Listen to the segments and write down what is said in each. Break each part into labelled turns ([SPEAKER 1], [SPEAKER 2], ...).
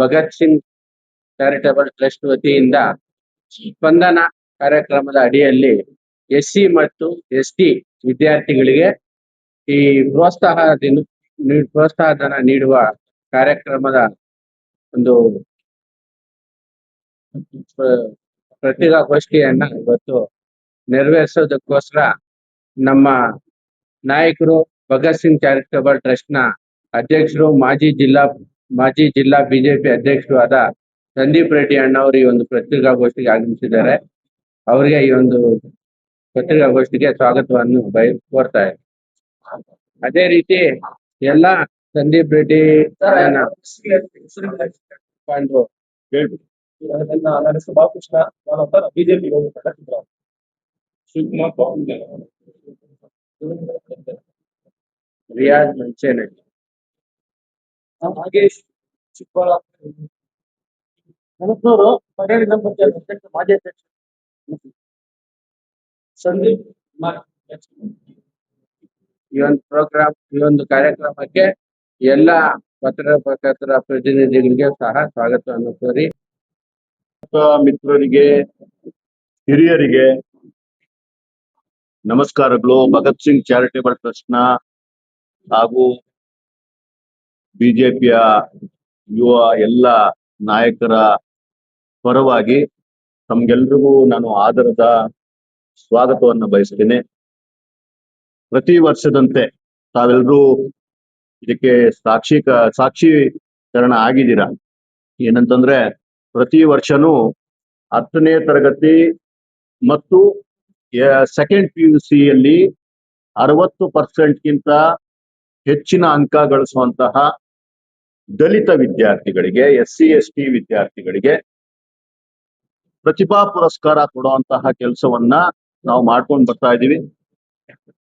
[SPEAKER 1] Bhagat Singh charitable trust ವತಿಯಿಂದ ಸ್ಪಂದನ ಕಾರ್ಯಕ್ರಮದ ಅಡಿಯಲ್ಲಿ SC ಮತ್ತು ST ವಿದ್ಯಾರ್ಥಿಗಳಿಗೆ ಈ ಪ್ರೋತ್ಸಾಹ ಧನ ನೀಡುವ ಕಾರ್ಯಕ್ರಮದ ಒಂದು ಪತ್ರಿಕಾಗೋಷ್ಠಿಯನ್ನ ಇವತ್ತು ನೆರವೇರಿಸೋದಕ್ಕೋಸ್ಕರ ನಮ್ಮ ನಾಯಕರು ಭಗತ್ ಸಿಂಗ್ ಚಾರಿಟಬಲ್ ಟ್ರಸ್ಟ್ ನ ಅಧ್ಯಕ್ಷರು ಮಾಜಿ ಜಿಲ್ಲಾ ಬಿಜೆಪಿ ಅಧ್ಯಕ್ಷರು ಆದ ಸಂದೀಪ್ ರೆಡ್ಡಿ ಅಣ್ಣವರು ಈ ಒಂದು ಪತ್ರಿಕಾಗೋಷ್ಠಿಗೆ ಆಗಮಿಸಿದ್ದಾರೆ. ಅವರಿಗೆ ಈ ಒಂದು ಪತ್ರಿಕಾಗೋಷ್ಠಿಗೆ ಸ್ವಾಗತವನ್ನು ಕೋರ್ತಾ ಇದೆ. ಅದೇ ರೀತಿ ಎಲ್ಲ ಸಂದೀಪ್ ರೆಡ್ಡಿ ಪಾಂಡು
[SPEAKER 2] ನನ್ನ ಹೆಸರು ಬಾಲಕೃಷ್ಣ, ನಾನು ಬಿಜೆಪಿ ಶಿವಕುಮಾರ್
[SPEAKER 1] ರಿಯಾಜ್ ಮಂಚೇನೆ,
[SPEAKER 2] ನಾಗೇಶ್ ಚಿಕ್ಕಬಳ್ಳಾಪುರ, ನನಸೂರು ಪಟೇಲ್ ಗ್ರಾಮ ಪಂಚಾಯತ್ ಅಧ್ಯಕ್ಷ ಮಾಜಿ ಅಧ್ಯಕ್ಷ ಸಂದೀಪ್.
[SPEAKER 1] ಈ ಒಂದು ಕಾರ್ಯಕ್ರಮಕ್ಕೆ ಎಲ್ಲ ಪತ್ರಕರ್ತರ ಪ್ರತಿನಿಧಿಗಳಿಗೆ ಸಹ ಸ್ವಾಗತವನ್ನು ಕೋರಿ,
[SPEAKER 3] ಮಿತ್ರರಿಗೆ, ಹಿರಿಯರಿಗೆ ನಮಸ್ಕಾರಗಳು. ಭಗತ್ ಸಿಂಗ್ ಚಾರಿಟೇಬಲ್ ಟ್ರಸ್ಟ್ ನ ಹಾಗೂ ಬಿಜೆಪಿಯ ಯುವ ಎಲ್ಲ ನಾಯಕರ ಪರವಾಗಿ ತಮ್ಗೆಲ್ರಿಗೂ ನಾನು ಆದರದ ಸ್ವಾಗತವನ್ನು ಬಯಸ್ತೇನೆ. ಪ್ರತಿ ವರ್ಷದಂತೆ ತಾವೆಲ್ಲರೂ ಇದಕ್ಕೆ ಸಾಕ್ಷೀಕರಣ ಆಗಿದ್ದೀರಾ. ಏನಂತಂದ್ರೆ ಪ್ರತಿ ವರ್ಷನೂ 10ನೇ ತರಗತಿ ಮತ್ತು ಸೆಕೆಂಡ್ PUC ಯಲ್ಲಿ 60% ಹೆಚ್ಚಿನ ಅಂಕ ಗಳಿಸುವಂತಹ ದಲಿತ ವಿದ್ಯಾರ್ಥಿಗಳಿಗೆ, SC ST ವಿದ್ಯಾರ್ಥಿಗಳಿಗೆ ಪ್ರತಿಭಾ ಪುರಸ್ಕಾರ ಕೊಡುವಂತಹ ಕೆಲಸವನ್ನ ನಾವು ಮಾಡ್ಕೊಂಡು ಬರ್ತಾ ಇದ್ದೀವಿ.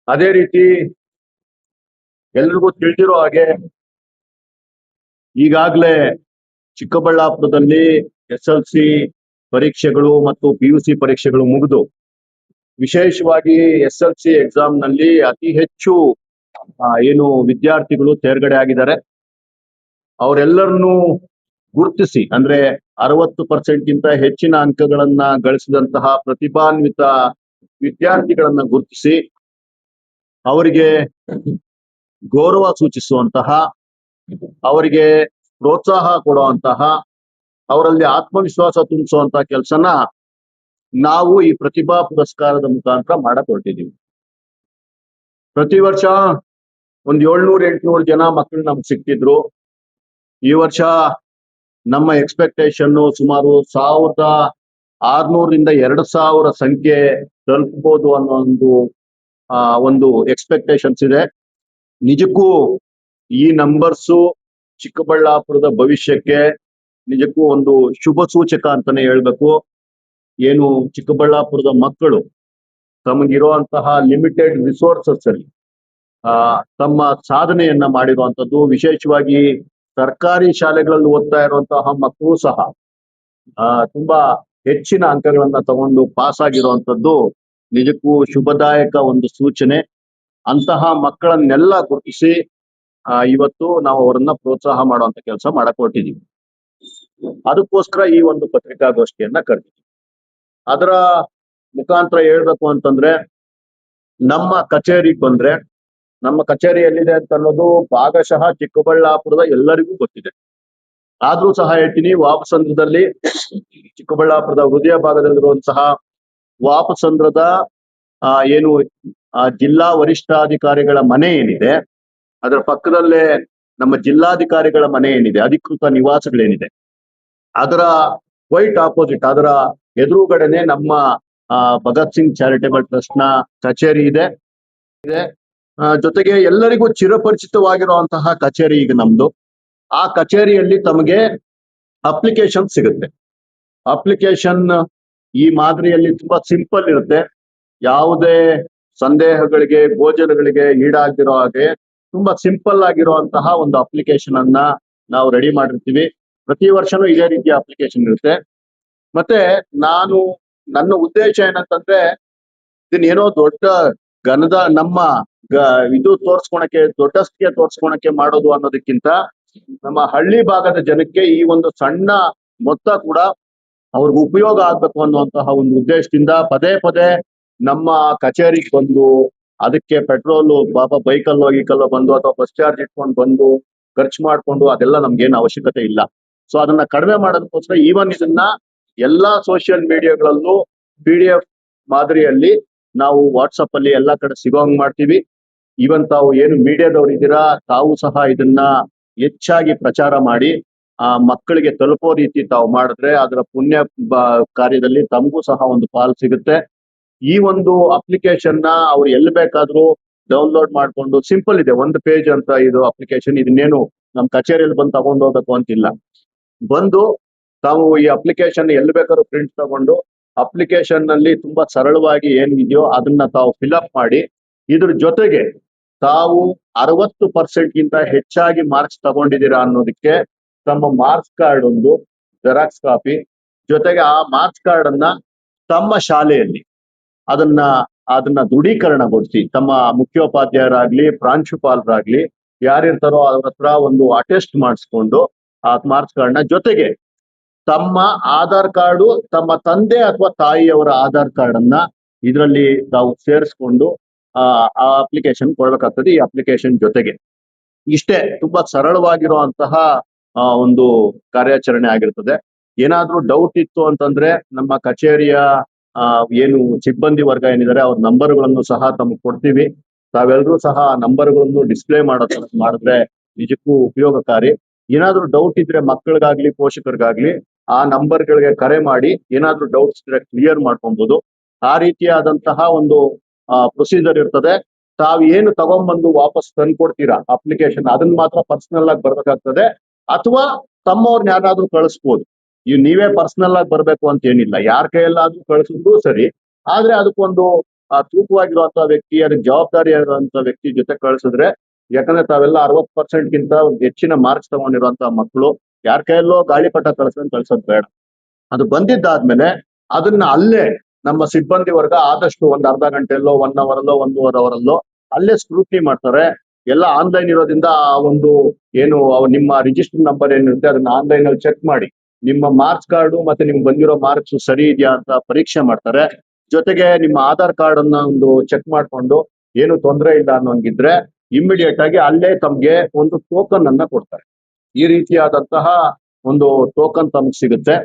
[SPEAKER 3] ಅದೇ ರೀತಿ ಎಲ್ರಿಗೂ ತಿಳಿದಿರೋ ಹಾಗೆ ಈಗಾಗಲೇ ಚಿಕ್ಕಬಳ್ಳಾಪುರದಲ್ಲಿ SLC ಪರೀಕ್ಷೆಗಳು ಮತ್ತು PUC ಪರೀಕ್ಷೆಗಳು ಮುಗಿದು, ವಿಶೇಷವಾಗಿ SLC ಎಕ್ಸಾಮ್ ನಲ್ಲಿ ಅತಿ ಹೆಚ್ಚು ವಿದ್ಯಾರ್ಥಿಗಳು ತೇರ್ಗಡೆ ಆಗಿದ್ದಾರೆ. ಅವರೆಲ್ಲರನ್ನೂ ಗುರುತಿಸಿ, ಅಂದ್ರೆ 60% ಹೆಚ್ಚಿನ ಅಂಕಗಳನ್ನ ಗಳಿಸಿದಂತಹ ಪ್ರತಿಭಾನ್ವಿತ ವಿದ್ಯಾರ್ಥಿಗಳನ್ನ ಗುರುತಿಸಿ ಅವರಿಗೆ ಗೌರವ ಸೂಚಿಸುವಂತಹ, ಅವರಿಗೆ ಪ್ರೋತ್ಸಾಹ ಕೊಡುವಂತಹ, ಅವರಲ್ಲಿ ಆತ್ಮವಿಶ್ವಾಸ ತುಂಬಿಸುವಂತಹ ಕೆಲಸನ ನಾವು ಈ ಪ್ರತಿಭಾ ಪುರಸ್ಕಾರದ ಮುಖಾಂತರ ಮಾಡಕ್ ಹೊರಟಿದ್ದೀವಿ. ಪ್ರತಿ ವರ್ಷ 700-800 ಜನ ಮಕ್ಕಳು ನಮ್ಗೆ ಸಿಕ್ತಿದ್ರು. ಈ ವರ್ಷ ನಮ್ಮ ಎಕ್ಸ್ಪೆಕ್ಟೇಷನ್ ಸುಮಾರು 1600ರಿಂದ 2000 ಸಂಖ್ಯೆ ತಲುಪಬಹುದು ಅನ್ನೋ ಒಂದು ಎಕ್ಸ್ಪೆಕ್ಟೇಷನ್ಸ್ ಇದೆ. ನಿಜಕ್ಕೂ ಈ ನಂಬರ್ಸು ಚಿಕ್ಕಬಳ್ಳಾಪುರದ ಭವಿಷ್ಯಕ್ಕೆ ನಿಜಕ್ಕೂ ಒಂದು ಶುಭ ಸೂಚಕ ಅಂತಾನೆ ಹೇಳ್ಬೇಕು. ಏನು ಚಿಕ್ಕಬಳ್ಳಾಪುರದ ಮಕ್ಕಳು ತಮಗಿರುವಂತಹ ಲಿಮಿಟೆಡ್ ರಿಸೋರ್ಸಸ್ ಅಲ್ಲಿ ತಮ್ಮ ಸಾಧನೆಯನ್ನ ಮಾಡಿರುವಂತದ್ದು, ವಿಶೇಷವಾಗಿ ಸರ್ಕಾರಿ ಶಾಲೆಗಳಲ್ಲಿ ಓದ್ತಾ ಇರುವಂತಹ ಮಕ್ಕಳು ಸಹ ತುಂಬಾ ಹೆಚ್ಚಿನ ಅಂಕಗಳನ್ನ ತಗೊಂಡು ಪಾಸ್ ಆಗಿರುವಂತದ್ದು ನಿಜಕ್ಕೂ ಶುಭದಾಯಕ ಒಂದು ಸೂಚನೆ. ಅಂತಹ ಮಕ್ಕಳನ್ನೆಲ್ಲ ಗುರುತಿಸಿ ಇವತ್ತು ನಾವು ಅವರನ್ನ ಪ್ರೋತ್ಸಾಹ ಮಾಡುವಂತ ಕೆಲಸ ಮಾಡಕ್ ಹೊರಟಿದ್ದೀವಿ. ಅದಕ್ಕೋಸ್ಕರ ಈ ಒಂದು ಪತ್ರಿಕಾಗೋಷ್ಠಿಯನ್ನ ಕರೆದಿದ್ದೀವಿ. ಅದರ ಮುಖಾಂತರ ಹೇಳ್ಬೇಕು ಅಂತಂದ್ರೆ, ನಮ್ಮ ಕಚೇರಿಗೆ ಬಂದ್ರೆ, ನಮ್ಮ ಕಚೇರಿ ಎಲ್ಲಿದೆ ಅಂತ ಅನ್ನೋದು ಭಾಗಶಃ ಚಿಕ್ಕಬಳ್ಳಾಪುರದ ಎಲ್ಲರಿಗೂ ಗೊತ್ತಿದೆ. ಆದ್ರೂ ಸಹ ಹೇಳ್ತೀನಿ, ವಾಪಸಂದ್ರದಲ್ಲಿ, ಚಿಕ್ಕಬಳ್ಳಾಪುರದ ಹೃದಯ ಭಾಗದಲ್ಲಿರುವಂತಹ ವಾಪಸಂದ್ರದ ಜಿಲ್ಲಾ ವರಿಷ್ಠಾಧಿಕಾರಿಗಳ ಮನೆ ಏನಿದೆ, ಅದರ ಪಕ್ಕದಲ್ಲೇ ನಮ್ಮ ಜಿಲ್ಲಾಧಿಕಾರಿಗಳ ಮನೆ ಏನಿದೆ, ಅಧಿಕೃತ ನಿವಾಸಗಳೇನಿದೆ, ಅದರ ಕ್ವೈಟ್ ಆಪೋಸಿಟ್, ಅದರ ಎದುರುಗಡೆನೆ ನಮ್ಮ ಭಗತ್ ಸಿಂಗ್ ಚಾರಿಟೇಬಲ್ ಟ್ರಸ್ಟ್ ನ ಕಚೇರಿ ಇದೆ. ಜೊತೆಗೆ ಎಲ್ಲರಿಗೂ ಚಿರಪರಿಚಿತವಾಗಿರುವಂತಹ ಕಚೇರಿ ಈಗ ನಮ್ದು. ಆ ಕಚೇರಿಯಲ್ಲಿ ತಮಗೆ ಅಪ್ಲಿಕೇಶನ್ ಸಿಗುತ್ತೆ. ಅಪ್ಲಿಕೇಶನ್ ಈ ಮಾದರಿಯಲ್ಲಿ ತುಂಬಾ ಸಿಂಪಲ್ ಇರುತ್ತೆ. ಯಾವುದೇ ಸಂದೇಹಗಳಿಗೆ, ಗೋಚರಗಳಿಗೆ ಈಡಾಗಿರೋ ಹಾಗೆ ತುಂಬಾ ಸಿಂಪಲ್ ಆಗಿರುವಂತಹ ಒಂದು ಅಪ್ಲಿಕೇಶನ್ ಅನ್ನ ನಾವು ರೆಡಿ ಮಾಡಿರ್ತೀವಿ. ಪ್ರತಿ ವರ್ಷನೂ ಇದೇ ರೀತಿಯ ಅಪ್ಲಿಕೇಶನ್ ಇರುತ್ತೆ. ಮತ್ತೆ ನನ್ನ ಉದ್ದೇಶ ಏನಂತಂದ್ರೆ, ಇದನ್ನೇನೋ ದೊಡ್ಡ ಘನದ ನಮ್ಮ ಇದು ತೋರ್ಸ್ಕೊಳಕ್ಕೆ, ದೊಡ್ಡಸ್ತಿಗೆ ತೋರ್ಸ್ಕೊಳಕ್ಕೆ ಮಾಡೋದು ಅನ್ನೋದಕ್ಕಿಂತ ನಮ್ಮ ಹಳ್ಳಿ ಭಾಗದ ಜನಕ್ಕೆ ಈ ಒಂದು ಸಣ್ಣ ಮೊತ್ತ ಕೂಡ ಅವ್ರಿಗೆ ಉಪಯೋಗ ಆಗ್ಬೇಕು ಅನ್ನುವಂತಹ ಒಂದು ಉದ್ದೇಶದಿಂದ ಪದೇ ಪದೇ ನಮ್ಮ ಕಚೇರಿಗೆ ಬಂದು ಅದಕ್ಕೆ ಪೆಟ್ರೋಲು ಬೈಕಲ್ಲೋ ಗೀಕಲ್ಲೋ ಬಂದು ಅಥವಾ ಬಸ್ ಚಾರ್ಜ್ ಇಟ್ಕೊಂಡು ಬಂದು ಖರ್ಚು ಮಾಡ್ಕೊಂಡು ಅದೆಲ್ಲ ನಮ್ಗೇನು ಅವಶ್ಯಕತೆ ಇಲ್ಲ. ಸೊ ಅದನ್ನ ಕಡಿಮೆ ಮಾಡೋದಕ್ಕೋಸ್ಕರ ಈವನ್ ಇದನ್ನ ಎಲ್ಲಾ ಸೋಷಿಯಲ್ ಮೀಡಿಯಾಗಳಲ್ಲೂ PDF ಮಾದರಿಯಲ್ಲಿ ನಾವು ವಾಟ್ಸಪ್ ಅಲ್ಲಿ ಎಲ್ಲಾ ಕಡೆ ಸಿಗೋಂಗ್ ಮಾಡ್ತೀವಿ. ಈವನ್ ತಾವು ಏನು ಮೀಡಿಯಾದವ್ರು ಇದ್ದೀರಾ ತಾವು ಸಹ ಇದನ್ನ ಹೆಚ್ಚಾಗಿ ಪ್ರಚಾರ ಮಾಡಿ ಆ ಮಕ್ಕಳಿಗೆ ತಲುಪೋ ರೀತಿ ತಾವು ಮಾಡಿದ್ರೆ ಅದರ ಪುಣ್ಯ ಕಾರ್ಯದಲ್ಲಿ ತಮಗೂ ಸಹ ಒಂದು ಪಾಲು ಸಿಗುತ್ತೆ. ಈ ಒಂದು ಅಪ್ಲಿಕೇಶನ್ ನ ಅವ್ರು ಎಲ್ಲಿ ಬೇಕಾದ್ರೂ ಡೌನ್ಲೋಡ್ ಮಾಡ್ಕೊಂಡು, ಸಿಂಪಲ್ ಇದೆ, ಒಂದು ಪೇಜ್ ಅಂತ ಇದು ಅಪ್ಲಿಕೇಶನ್. ಇದನ್ನೇನು ನಮ್ ಕಚೇರಿಯಲ್ಲಿ ಬಂದು ತಗೊಂಡು ಹೋಗ್ಬೇಕು ಅಂತಿಲ್ಲ. ಬಂದು ತಾವು ಈ ಅಪ್ಲಿಕೇಶನ್ ಎಲ್ಲಿ ಬೇಕಾದ್ರೂ ಪ್ರಿಂಟ್ ತಗೊಂಡು ಅಪ್ಲಿಕೇಶನ್ ನಲ್ಲಿ ತುಂಬಾ ಸರಳವಾಗಿ ಏನಿದೆಯೋ ಅದನ್ನ ತಾವು ಫಿಲ್ಅಪ್ ಮಾಡಿ, ಇದ್ರ ಜೊತೆಗೆ ತಾವು 60% ಗಿಂತ ಹೆಚ್ಚಾಗಿ ಮಾರ್ಕ್ಸ್ ತಗೊಂಡಿದ್ದೀರಾ ಅನ್ನೋದಕ್ಕೆ ತಮ್ಮ ಮಾರ್ಕ್ಸ್ ಕಾರ್ಡ್ ಒಂದು ಜೆರಾಕ್ಸ್ ಕಾಪಿ, ಜೊತೆಗೆ ಆ ಮಾರ್ಕ್ಸ್ ಕಾರ್ಡ್ ಅನ್ನ ತಮ್ಮ ಶಾಲೆಯಲ್ಲಿ ಅದನ್ನ ದೃಢೀಕರಣಗೊಳಿಸಿ ತಮ್ಮ ಮುಖ್ಯೋಪಾಧ್ಯಾಯರಾಗ್ಲಿ ಪ್ರಾಂಶುಪಾಲರಾಗ್ಲಿ ಯಾರಿರ್ತಾರೋ ಅವ್ರ ಹತ್ರ ಒಂದು ಅಟೆಸ್ಟ್ ಮಾಡಿಸ್ಕೊಂಡು ಆ ಮಾರ್ಕ್ಸ್ ಕಾರ್ಡ್ ನ ಜೊತೆಗೆ ತಮ್ಮ ಆಧಾರ್ ಕಾರ್ಡು, ತಮ್ಮ ತಂದೆ ಅಥವಾ ತಾಯಿಯವರ ಆಧಾರ್ ಕಾರ್ಡ್ ಅನ್ನ ಇದರಲ್ಲಿ ತಾವು ಸೇರಿಸ್ಕೊಂಡು ಆ ಅಪ್ಲಿಕೇಶನ್ ಕೊಡ್ಬೇಕಾಗ್ತದೆ. ಈ ಅಪ್ಲಿಕೇಶನ್ ಜೊತೆಗೆ ಇಷ್ಟೇ ತುಂಬಾ ಸರಳವಾಗಿರುವಂತಹ ಒಂದು ಕಾರ್ಯಾಚರಣೆ ಆಗಿರ್ತದೆ. ಏನಾದ್ರೂ ಡೌಟ್ ಇತ್ತು ಅಂತಂದ್ರೆ ನಮ್ಮ ಕಚೇರಿಯ ಏನು ಸಿಬ್ಬಂದಿ ವರ್ಗ ಏನಿದ್ದಾರೆ ಅವ್ರ ನಂಬರ್ಗಳನ್ನು ಸಹ ತಮಗೆ ಕೊಡ್ತೀವಿ. ತಾವೆಲ್ಲರೂ ಸಹ ನಂಬರ್ಗಳನ್ನು ಡಿಸ್ಪ್ಲೇ ಮಾಡಿದ್ರೆ ನಿಜಕ್ಕೂ ಉಪಯೋಗಕಾರಿ. ಏನಾದ್ರೂ ಡೌಟ್ ಇದ್ರೆ ಮಕ್ಕಳಿಗಾಗ್ಲಿ ಪೋಷಕರಿಗಾಗ್ಲಿ ಆ ನಂಬರ್ಗಳಿಗೆ ಕರೆ ಮಾಡಿ ಏನಾದ್ರೂ ಡೌಟ್ಸ್ ಇದ್ರೆ ಕ್ಲಿಯರ್ ಮಾಡ್ಕೊಬಹುದು. ಆ ರೀತಿಯಾದಂತಹ ಒಂದು ಪ್ರೊಸೀಜರ್ ಇರ್ತದೆ. ತಾವ್ ಏನು ತಗೊಂಡ್ಬಂದು ವಾಪಸ್ ತಂದ್ಕೊಡ್ತೀರಾ ಅಪ್ಲಿಕೇಶನ್, ಅದನ್ನ ಮಾತ್ರ ಪರ್ಸನಲ್ ಆಗಿ ಬರ್ಬೇಕಾಗ್ತದೆ, ಅಥವಾ ತಮ್ಮವ್ರನ್ನ ಯಾರಾದ್ರೂ ಕಳಿಸ್ಬೋದು. ನೀವೇ ಪರ್ಸನಲ್ ಆಗಿ ಬರ್ಬೇಕು ಅಂತ ಏನಿಲ್ಲ, ಯಾರ ಕೈಯಲ್ಲಾದ್ರೂ ಕಳಿಸಿದ್ರು ಸರಿ. ಆದ್ರೆ ಅದಕ್ಕೊಂದು ತೂಕವಾಗಿರುವಂತಹ ವ್ಯಕ್ತಿ, ಅದಕ್ಕೆ ಜವಾಬ್ದಾರಿ ಇರುವಂತಹ ವ್ಯಕ್ತಿ ಜೊತೆ ಕಳಿಸಿದ್ರೆ, ಯಾಕಂದ್ರೆ ತಾವೆಲ್ಲ 60% ಗಿಂತ ಹೆಚ್ಚಿನ ಮಾರ್ಕ್ಸ್ ತಗೊಂಡಿರುವಂತಹ ಮಕ್ಕಳು ಯಾರ ಕೈಯಲ್ಲೋ ಗಾಳಿಪಟ ಕಳ್ಸೋದ್ ಬೇಡ. ಅದು ಬಂದಿದ್ದಾದ್ಮೇಲೆ ಅದನ್ನ ಅಲ್ಲೇ ನಮ್ಮ ಸಿಬ್ಬಂದಿ ವರ್ಗ ಆದಷ್ಟು ಒಂದು ಅರ್ಧ ಗಂಟೆಯಲ್ಲೋ 1 hour ಅಲ್ಲೋ 1.5 hour ಅಲ್ಲೋ ಅಲ್ಲೇ ಸ್ಕ್ರೂಟ್ನಿ ಮಾಡ್ತಾರೆ. ಎಲ್ಲ ಆನ್ಲೈನ್ ಇರೋದ್ರಿಂದ ಆ ಒಂದು ಏನು ನಿಮ್ಮ ರಿಜಿಸ್ಟರ್ ನಂಬರ್ ಏನಿರುತ್ತೆ ಅದನ್ನ ಆನ್ಲೈನ್ ಅಲ್ಲಿ ಚೆಕ್ ಮಾಡಿ ನಿಮ್ಮ ಮಾರ್ಕ್ಸ್ ಕಾರ್ಡು ಮತ್ತೆ ನಿಮ್ಗೆ ಬಂದಿರೋ ಮಾರ್ಕ್ಸ್ ಸರಿ ಇದೆಯಾ ಅಂತ ಪರೀಕ್ಷೆ ಮಾಡ್ತಾರೆ. ಜೊತೆಗೆ ನಿಮ್ಮ ಆಧಾರ್ ಕಾರ್ಡ್ ಅನ್ನ ಒಂದು ಚೆಕ್ ಮಾಡ್ಕೊಂಡು ಏನು ತೊಂದರೆ ಇಲ್ಲ ಅನ್ನೋಂಗಿದ್ರೆ ಇಮಿಡಿಯೇಟ್ ಆಗಿ ಅಲ್ಲೇ ತಮ್ಗೆ ಒಂದು ಟೋಕನ್ ಅನ್ನ ಕೊಡ್ತಾರೆ. ಈ ರೀತಿಯಾದಂತಹ ಒಂದು ಟೋಕನ್ ತಮ್ಗೆ ಸಿಗುತ್ತೆ.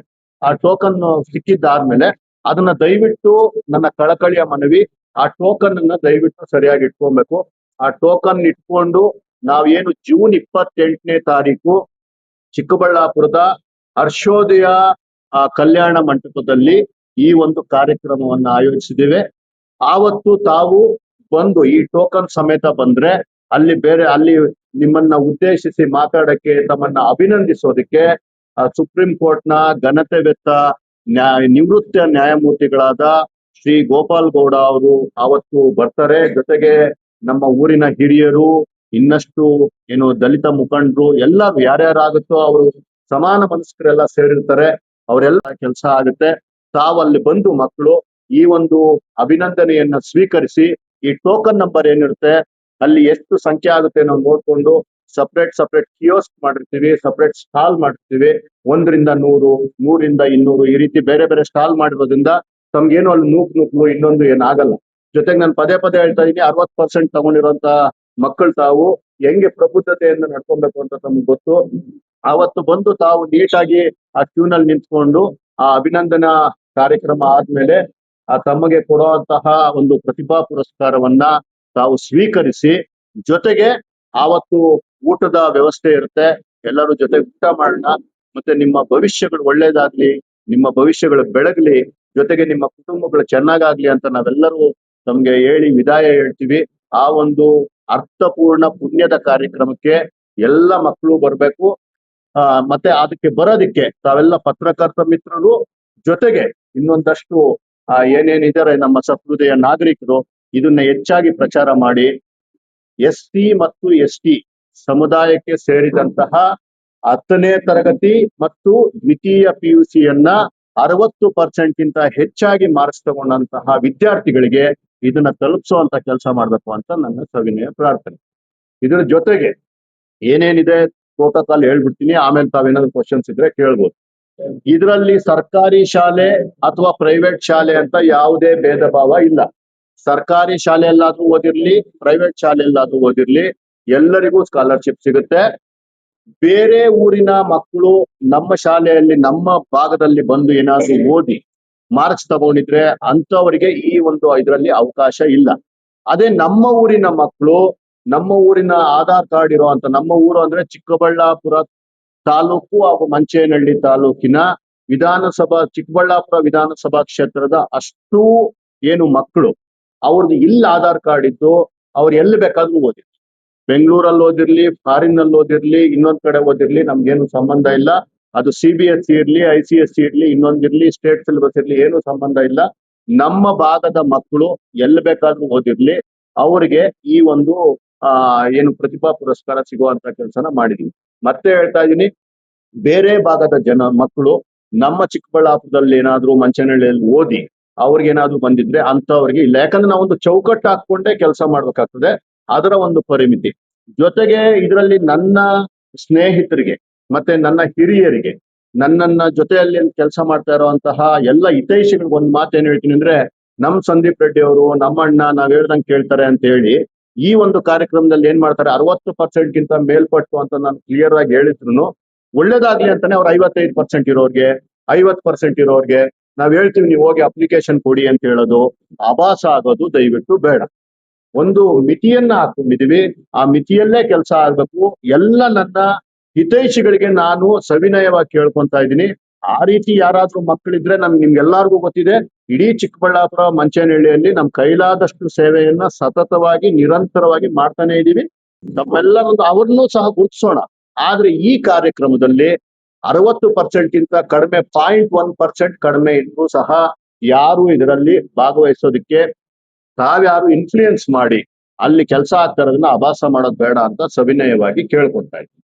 [SPEAKER 3] ಆ ಟೋಕನ್ ಸಿಕ್ಕಿದ್ದಾದ್ಮೇಲೆ ಅದನ್ನ ದಯವಿಟ್ಟು, ನನ್ನ ಕಳಕಳಿಯ ಮನವಿ, ಆ ಟೋಕನ್ ಅನ್ನ ದಯವಿಟ್ಟು ಸರಿಯಾಗಿ ಇಟ್ಕೊಬೇಕು. ಆ ಟೋಕನ್ ಇಟ್ಕೊಂಡು ನಾವೇನು ಜೂನ್ 28ನೇ ತಾರೀಕು ಚಿಕ್ಕಬಳ್ಳಾಪುರದ ಹರ್ಷೋದಯ ಕಲ್ಯಾಣ ಮಂಟಪದಲ್ಲಿ ಈ ಒಂದು ಕಾರ್ಯಕ್ರಮವನ್ನ ಆಯೋಜಿಸಿದ್ದೇವೆ. ಆವತ್ತು ತಾವು ಬಂದು ಈ ಟೋಕನ್ ಸಮೇತ ಬಂದ್ರೆ ಅಲ್ಲಿ ನಿಮ್ಮನ್ನ ಉದ್ದೇಶಿಸಿ ಮಾತಾಡಕ್ಕೆ, ತಮ್ಮನ್ನ ಅಭಿನಂದಿಸೋದಕ್ಕೆ ಸುಪ್ರೀಂ ಕೋರ್ಟ್ನ ಘನತೆವೆತ್ತ ನಿವೃತ್ತ ನ್ಯಾಯಮೂರ್ತಿಗಳಾದ ಶ್ರೀ ಗೋಪಾಲ್ ಗೌಡ ಅವರು ಅವತ್ತು ಬರ್ತಾರೆ. ಜೊತೆಗೆ ನಮ್ಮ ಊರಿನ ಹಿರಿಯರು, ಇನ್ನಷ್ಟು ಏನು ದಲಿತ ಮುಖಂಡರು, ಎಲ್ಲರೂ ಯಾರ್ಯಾರಾಗುತ್ತೋ ಅವರು ಸಮಾನ ಮನಸ್ಕರೆಲ್ಲ ಸೇರಿರ್ತಾರೆ. ಅವರೆಲ್ಲ ಕೆಲಸ ಆಗುತ್ತೆ. ತಾವಲ್ಲಿ ಬಂದು ಮಕ್ಕಳು ಈ ಒಂದು ಅಭಿನಂದನೆಯನ್ನ ಸ್ವೀಕರಿಸಿ ಈ ಟೋಕನ್ ನಂಬರ್ ಏನಿರುತ್ತೆ ಅಲ್ಲಿ ಎಷ್ಟು ಸಂಖ್ಯೆ ಆಗುತ್ತೆ ನಾವು ನೋಡ್ಕೊಂಡು ಸಪ್ರೇಟ್ ಕಿಯೋಸ್ಕ್ ಮಾಡಿರ್ತೀವಿ, ಸಪ್ರೇಟ್ ಸ್ಟಾಲ್ ಮಾಡಿರ್ತೀವಿ. 1 ರಿಂದ 100, 100 ರಿಂದ 200 ಈ ರೀತಿ ಬೇರೆ ಬೇರೆ ಸ್ಟಾಲ್ ಮಾಡಿರೋದ್ರಿಂದ ತಮ್ಗೇನು ಅಲ್ಲಿ ನೂಕ್ಲು ಇನ್ನೊಂದು ಏನಾಗಲ್ಲ. ಜೊತೆಗೆ ನಾನು ಪದೇ ಹೇಳ್ತಾ ಇದೀನಿ, 60% ತಗೊಂಡಿರುವಂತ ಮಕ್ಕಳು ತಾವು ಹೆಂಗೆ ಪ್ರಬುದ್ಧತೆಯಿಂದ ನಡ್ಕೊಬೇಕು ಅಂತ ತಮ್ಗೆ ಗೊತ್ತು. ಅವತ್ತು ಬಂದು ತಾವು ನೀಟಾಗಿ ಆ ಕ್ಯೂನಲ್ಲಿ ನಿಂತ್ಕೊಂಡು ಆ ಅಭಿನಂದನಾ ಕಾರ್ಯಕ್ರಮ ಆದ್ಮೇಲೆ ತಮಗೆ ಕೊಡುವಂತಹ ಒಂದು ಪ್ರತಿಭಾ ಪುರಸ್ಕಾರವನ್ನ ತಾವು ಸ್ವೀಕರಿಸಿ, ಜೊತೆಗೆ ಆವತ್ತು ಊಟದ ವ್ಯವಸ್ಥೆ ಇರುತ್ತೆ. ಎಲ್ಲರೂ ಜೊತೆ ಊಟ ಮಾಡೋಣ. ಮತ್ತೆ ನಿಮ್ಮ ಭವಿಷ್ಯಗಳು ಒಳ್ಳೇದಾಗ್ಲಿ, ನಿಮ್ಮ ಭವಿಷ್ಯಗಳು ಬೆಳಗ್ಲಿ, ಜೊತೆಗೆ ನಿಮ್ಮ ಕುಟುಂಬಗಳು ಚೆನ್ನಾಗಾಗ್ಲಿ ಅಂತ ನಾವೆಲ್ಲರೂ ತಮ್ಗೆ ಹೇಳಿ ವಿದಾಯ ಹೇಳ್ತೀವಿ. ಆ ಒಂದು ಅರ್ಥಪೂರ್ಣ ಪುಣ್ಯದ ಕಾರ್ಯಕ್ರಮಕ್ಕೆ ಎಲ್ಲ ಮಕ್ಕಳು ಬರ್ಬೇಕು. ಮತ್ತೆ ಅದಕ್ಕೆ ಬರೋದಿಕ್ಕೆ ತಾವೆಲ್ಲ ಪತ್ರಕರ್ತ ಮಿತ್ರರು, ಜೊತೆಗೆ ಇನ್ನೊಂದಷ್ಟು ಏನೇನಿದ್ದಾರೆ ನಮ್ಮ ಸಹೃದಯ ನಾಗರಿಕರು ಇದನ್ನ ಹೆಚ್ಚಾಗಿ ಪ್ರಚಾರ ಮಾಡಿ SC ಮತ್ತು ST ಸಮುದಾಯಕ್ಕೆ ಸೇರಿದಂತಹ 10ನೇ ತರಗತಿ ಮತ್ತು ದ್ವಿತೀಯ PUCಯನ್ನ 60% ಗಿಂತ ಹೆಚ್ಚಾಗಿ ಮಾರ್ಕ್ಸ್ ತಗೊಂಡಂತಹ ವಿದ್ಯಾರ್ಥಿಗಳಿಗೆ ಇದನ್ನ ತಲುಪಿಸುವಂತ ಕೆಲಸ ಮಾಡ್ಬೇಕು ಅಂತ ನನ್ನ ಸವಿನಯ ಪ್ರಾರ್ಥನೆ. ಇದರ ಜೊತೆಗೆ ಏನೇನಿದೆ ಪ್ರೋಟೋಕಾಲ್ ಹೇಳ್ಬಿಡ್ತೀನಿ, ಆಮೇಲೆ ತಾವೇನಾದ್ರು ಕ್ವಶನ್ಸ್ ಇದ್ರೆ ಕೇಳ್ಬೋದು. ಇದರಲ್ಲಿ ಸರ್ಕಾರಿ ಶಾಲೆ ಅಥವಾ ಪ್ರೈವೇಟ್ ಶಾಲೆ ಅಂತ ಯಾವುದೇ ಭೇದ ಭಾವ ಇಲ್ಲ. ಸರ್ಕಾರಿ ಶಾಲೆಯಲ್ಲಾದ್ರೂ ಓದಿರ್ಲಿ, ಪ್ರೈವೇಟ್ ಶಾಲೆಯಲ್ಲಾದ್ರೂ ಓದಿರ್ಲಿ, ಎಲ್ಲರಿಗೂ ಸ್ಕಾಲರ್ಶಿಪ್ ಸಿಗುತ್ತೆ. ಬೇರೆ ಊರಿನ ಮಕ್ಕಳು ನಮ್ಮ ಶಾಲೆಯಲ್ಲಿ ನಮ್ಮ ಭಾಗದಲ್ಲಿ ಬಂದು ಏನಾದ್ರೂ ಓದಿ ಮಾರ್ಕ್ಸ್ ತಗೊಂಡಿದ್ರೆ ಅಂತವರಿಗೆ ಈ ಒಂದು ಇದರಲ್ಲಿ ಅವಕಾಶ ಇಲ್ಲ. ಅದೇ ನಮ್ಮ ಊರಿನ ಮಕ್ಕಳು, ನಮ್ಮ ಊರಿನ ಆಧಾರ್ ಕಾರ್ಡ್ ಇರುವಂತ, ನಮ್ಮ ಊರು ಅಂದ್ರೆ ಚಿಕ್ಕಬಳ್ಳಾಪುರ ತಾಲೂಕು ಹಾಗೂ ಮಂಚೇನಹಳ್ಳಿ ತಾಲೂಕಿನ ಚಿಕ್ಕಬಳ್ಳಾಪುರ ವಿಧಾನಸಭಾ ಕ್ಷೇತ್ರದ ಅಷ್ಟು ಏನು ಮಕ್ಕಳು ಅವ್ರದ್ದು ಇಲ್ಲಿ ಆಧಾರ್ ಕಾರ್ಡ್ ಇದ್ದು ಅವ್ರು ಎಲ್ಲಿ ಬೇಕಾದ್ರೂ ಓದಿರ್ಲಿ, ಬೆಂಗಳೂರಲ್ಲಿ ಓದಿರ್ಲಿ, ಫಾರಿನ್ ಅಲ್ಲಿ ಓದಿರ್ಲಿ, ಇನ್ನೊಂದ್ ಕಡೆ ಓದಿರ್ಲಿ, ನಮ್ಗೇನು ಸಂಬಂಧ ಇಲ್ಲ. ಅದು CBSE ಇರ್ಲಿ, ICSE ಇರ್ಲಿ, ಇನ್ನೊಂದಿರ್ಲಿ, ಸ್ಟೇಟ್ ಸಿಲೆಬಸ್ ಇರ್ಲಿ, ಏನು ಸಂಬಂಧ ಇಲ್ಲ. ನಮ್ಮ ಭಾಗದ ಮಕ್ಕಳು ಎಲ್ಲಿ ಬೇಕಾದ್ರೂ ಓದಿರ್ಲಿ, ಅವರಿಗೆ ಈ ಒಂದು ಏನು ಪ್ರತಿಭಾ ಪುರಸ್ಕಾರ ಸಿಗುವಂತ ಕೆಲಸನ ಮಾಡಿದೀವಿ. ಮತ್ತೆ ಹೇಳ್ತಾ ಇದೀನಿ, ಬೇರೆ ಭಾಗದ ಮಕ್ಕಳು ನಮ್ಮ ಚಿಕ್ಕಬಳ್ಳಾಪುರದಲ್ಲಿ ಏನಾದ್ರು ಮಂಚನಹಳ್ಳಿಯಲ್ಲಿ ಓದಿ ಅವ್ರಿಗೇನಾದ್ರು ಬಂದಿದ್ರೆ ಅಂತವ್ರಿಗೆ ಇಲ್ಲ. ಯಾಕಂದ್ರೆ ನಾವೊಂದು ಚೌಕಟ್ಟು ಹಾಕೊಂಡೇ ಕೆಲಸ ಮಾಡ್ಬೇಕಾಗ್ತದೆ, ಅದರ ಒಂದು ಪರಿಮಿತಿ. ಜೊತೆಗೆ ಇದರಲ್ಲಿ ನನ್ನ ಸ್ನೇಹಿತರಿಗೆ ಮತ್ತೆ ನನ್ನ ಹಿರಿಯರಿಗೆ, ನನ್ನನ್ನ ಜೊತೆಯಲ್ಲಿ ಕೆಲಸ ಮಾಡ್ತಾ ಇರುವಂತಹ ಎಲ್ಲ ಹಿತೈಷಿಗಳಿಗೆ ಒಂದು ಮಾತೇನು ಹೇಳ್ತೀನಿ ಅಂದ್ರೆ, ನಮ್ ಸಂದೀಪ್ ರೆಡ್ಡಿ ಅವರು, ನಮ್ಮ ಅಣ್ಣ ನಾವ್ ಹೇಳ್ದಂಗೆ ಕೇಳ್ತಾರೆ ಅಂತ ಹೇಳಿ ಈ ಒಂದು ಕಾರ್ಯಕ್ರಮದಲ್ಲಿ ಏನ್ ಮಾಡ್ತಾರೆ, 60% ಗಿಂತ ಮೇಲ್ಪಟ್ಟು ಅಂತ ನಾನು ಕ್ಲಿಯರ್ ಆಗಿ ಹೇಳಿದ್ರು ಒಳ್ಳೇದಾಗ್ಲಿ ಅಂತಾನೆ ಅವ್ರು 55% ಇರೋರ್ಗೆ, 50% ಇರೋರ್ಗೆ ನಾವ್ ಹೇಳ್ತೀವಿ ನೀವು ಹೋಗಿ ಅಪ್ಲಿಕೇಶನ್ ಕೊಡಿ ಅಂತ ಹೇಳೋದು, ಆಭಾಸ ಆಗೋದು ದಯವಿಟ್ಟು ಬೇಡ. ಒಂದು ಮಿತಿಯನ್ನ ಹಾಕೊಂಡಿದೀವಿ, ಆ ಮಿತಿಯಲ್ಲೇ ಕೆಲಸ ಆಗ್ಬೇಕು. ಎಲ್ಲ ನನ್ನ ಹಿತೈಷಿಗಳಿಗೆ ನಾನು ಸವಿನಯವಾಗಿ ಕೇಳ್ಕೊಂತಾ ಇದ್ದೀನಿ. ಆ ರೀತಿ ಯಾರಾದ್ರೂ ಮಕ್ಕಳಿದ್ರೆ ನಿಮ್ಗೆಲ್ಲಾರ್ಗೂ ಗೊತ್ತಿದೆ, ಇಡೀ ಚಿಕ್ಕಬಳ್ಳಾಪುರ ಮಂಚೇನಹಳ್ಳಿಯಲ್ಲಿ ನಮ್ ಕೈಲಾದಷ್ಟು ಸೇವೆಯನ್ನ ಸತತವಾಗಿ ನಿರಂತರವಾಗಿ ಮಾಡ್ತಾನೆ ಇದೀವಿ. ನಮ್ಮೆಲ್ಲರೊಂದು ಅವ್ರನ್ನೂ ಸಹ ಗುರುತಿಸೋಣ. ಆದ್ರೆ ಈ ಕಾರ್ಯಕ್ರಮದಲ್ಲಿ 60% ಗಿಂತ ಕಡಿಮೆ, 0.1% ಕಡಿಮೆ ಇದ್ರೂ ಸಹ ಯಾರು ಇದರಲ್ಲಿ ಭಾಗವಹಿಸೋದಕ್ಕೆ ತಾವ್ಯಾರು ಇನ್ಫ್ಲೂಯೆನ್ಸ್ ಮಾಡಿ ಅಲ್ಲಿ ಕೆಲಸ ಆಗ್ತಾ ಇರೋದನ್ನ ಆಭಾಸ ಮಾಡೋದು ಬೇಡ ಅಂತ ಸವಿನಯವಾಗಿ ಕೇಳ್ಕೊತಾ ಇದ್ದೀನಿ.